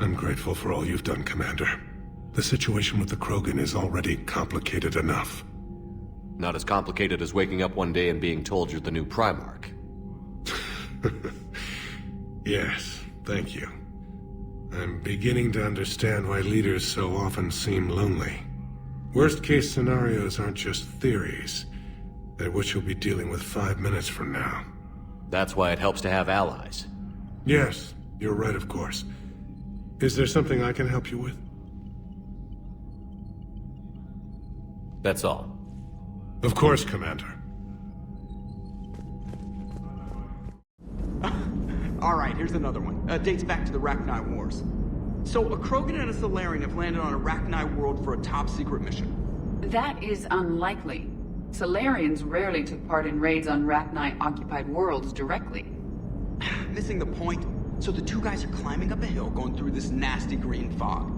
I'm grateful for all you've done, Commander. The situation with the Krogan is already complicated enough. Not as complicated as waking up one day and being told you're the new Primarch. Yes, thank you. I'm beginning to understand why leaders so often seem lonely. Worst-case scenarios aren't just theories. They're what you'll be dealing with 5 minutes from now. That's why it helps to have allies. Yes, you're right, of course. Is there something I can help you with? That's all. Of course, Commander. Alright, here's another one. Dates back to the Rachni Wars. So, a Krogan and a Salarian have landed on a Rachni world for a top-secret mission. That is unlikely. Salarians rarely took part in raids on Rachni-occupied worlds directly. Missing the point. So the two guys are climbing up a hill going through this nasty green fog.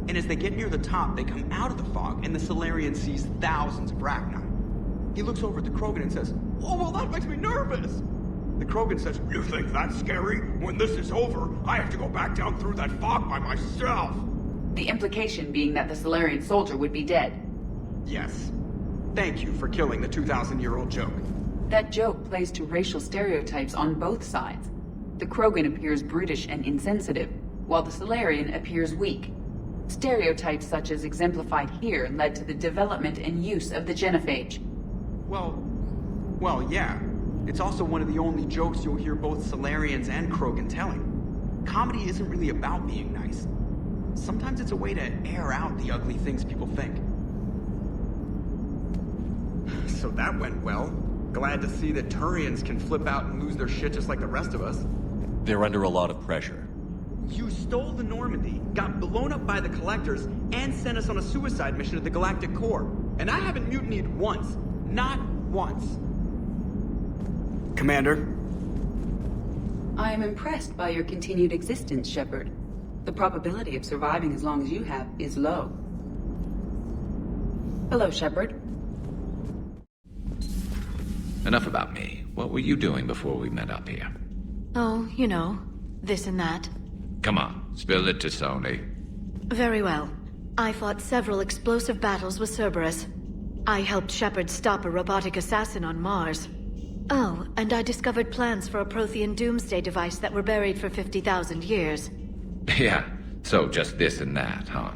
And as they get near the top, they come out of the fog, and the Salarian sees thousands of Rachni. He looks over at the Krogan and says, "Oh, well, that makes me nervous!" The Krogan says, "You think that's scary? When this is over, I have to go back down through that fog by myself!" The implication being that the Salarian soldier would be dead. Yes. Thank you for killing the 2,000-year-old joke. That joke plays to racial stereotypes on both sides. The Krogan appears brutish and insensitive, while the Salarian appears weak. Stereotypes such as exemplified here led to the development and use of the genophage. Well, yeah. It's also one of the only jokes you'll hear both Salarians and Krogan telling. Comedy isn't really about being nice. Sometimes it's a way to air out the ugly things people think. So that went well. Glad to see that Turians can flip out and lose their shit just like the rest of us. They're under a lot of pressure. You stole the Normandy, got blown up by the Collectors, and sent us on a suicide mission at the Galactic Core. And I haven't mutinied once. Not once. Commander? I am impressed by your continued existence, Shepard. The probability of surviving as long as you have is low. Hello, Shepard. Enough about me. What were you doing before we met up here? Oh, you know, this and that. Come on, spill it to Sony. Very well. I fought several explosive battles with Cerberus. I helped Shepard stop a robotic assassin on Mars. Oh, and I discovered plans for a Prothean doomsday device that were buried for 50,000 years. Yeah, so just this and that, huh?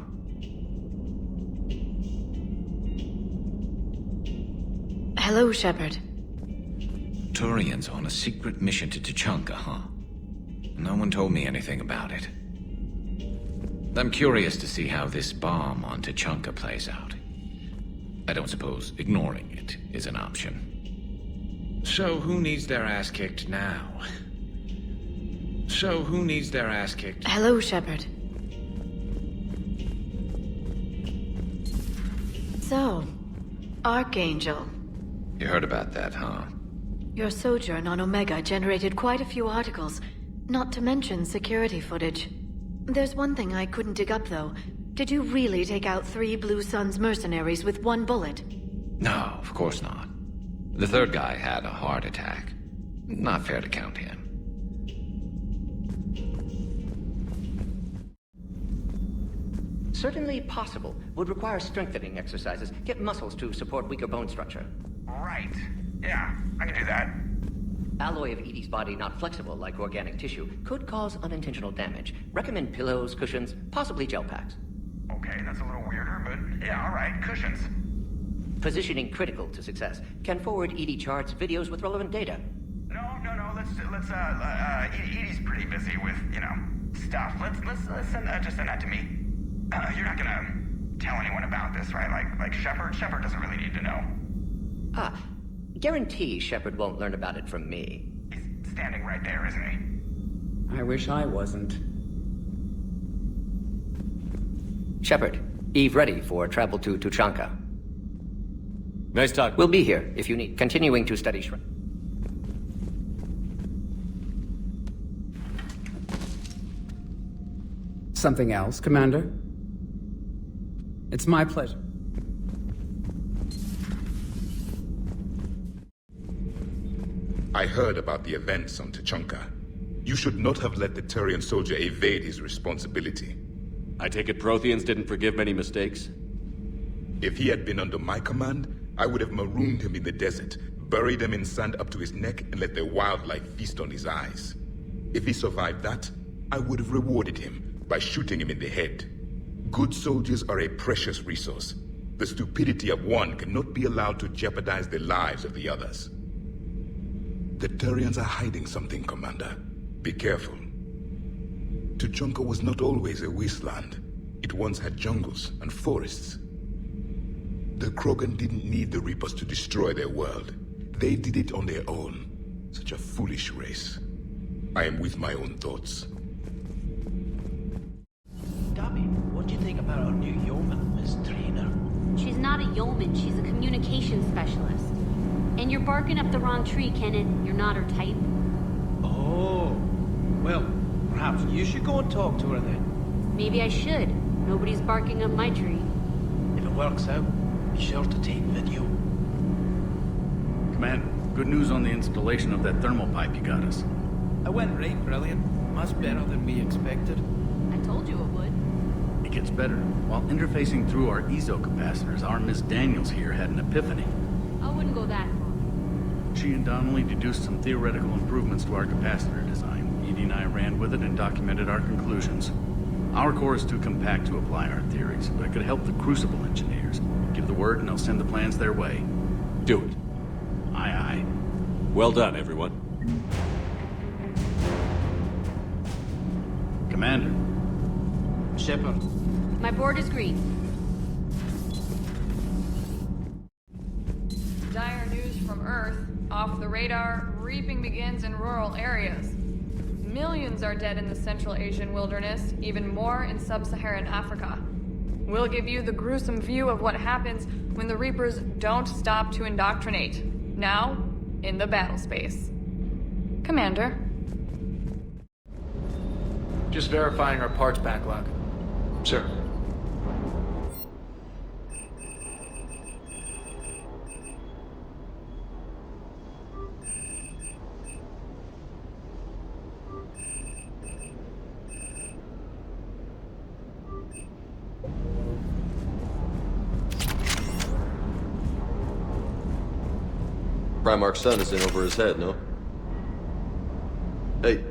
Hello, Shepard. Turians on a secret mission to Tuchanka, huh? No one told me anything about it. I'm curious to see how this bomb on Tuchanka plays out. I don't suppose ignoring it is an option. So who needs their ass kicked now? Hello, Shepard. So, Archangel. You heard about that, huh? Your sojourn on Omega generated quite a few articles, not to mention security footage. There's one thing I couldn't dig up, though. Did you really take out 3 Blue Suns mercenaries with 1 bullet? No, of course not. The third guy had a heart attack. Not fair to count him. Certainly possible. Would require strengthening exercises. Get muscles to support weaker bone structure. Right. Yeah, I can do that. Alloy of Edie's body not flexible like organic tissue could cause unintentional damage. Recommend pillows, cushions, possibly gel packs. Okay, that's a little weirder, but yeah, alright, cushions. Positioning critical to success. Can forward Edie charts, videos with relevant data. No, Edie's pretty busy with, stuff. Let's send that to me. You're not gonna tell anyone about this, right? Like Shepard? Shepard doesn't really need to know. Guarantee Shepard won't learn about it from me. He's standing right there, isn't he? I wish I wasn't. Shepard, Eve ready for travel to Tuchanka. Nice talk. We'll be here if you need. Continuing to study Shrek. Something else, Commander? It's my pleasure. I heard about the events on Tuchanka. You should not have let the Turian soldier evade his responsibility. I take it Protheans didn't forgive many mistakes? If he had been under my command, I would have marooned him in the desert, buried him in sand up to his neck, and let the wildlife feast on his eyes. If he survived that, I would have rewarded him by shooting him in the head. Good soldiers are a precious resource. The stupidity of one cannot be allowed to jeopardize the lives of the others. The Turians are hiding something, Commander. Be careful. Tuchanka was not always a wasteland. It once had jungles and forests. The Krogan didn't need the Reapers to destroy their world. They did it on their own. Such a foolish race. I am with my own thoughts. Gabby, what do you think about our new yeoman, Miss Trainer? She's not a yeoman, she's a communications specialist. And you're barking up the wrong tree, Kenan. You're not her type. Oh. Well, perhaps you should go and talk to her then. Maybe I should. Nobody's barking up my tree. If it works out, be sure to take video. Commander, good news on the installation of that thermal pipe you got us. I went right brilliant. Much better than we expected. I told you it would. It gets better. While interfacing through our EZO capacitors, our Miss Daniels here had an epiphany. I wouldn't go that far. She and Donnelly deduced some theoretical improvements to our capacitor design. Edie and I ran with it and documented our conclusions. Our core is too compact to apply our theories, but it could help the Crucible engineers. Give the word and they'll send the plans their way. Do it. Aye, aye. Well done, everyone. Commander. Shepard. My board is green. Dire news from Earth. Off the radar, reaping begins in rural areas. Millions are dead in the Central Asian wilderness, even more in sub-Saharan Africa. We'll give you the gruesome view of what happens when the Reapers don't stop to indoctrinate. Now, in the battle space. Commander. Just verifying our parts backlog. Sir. Primarch's sun is in over his head, no? Hey,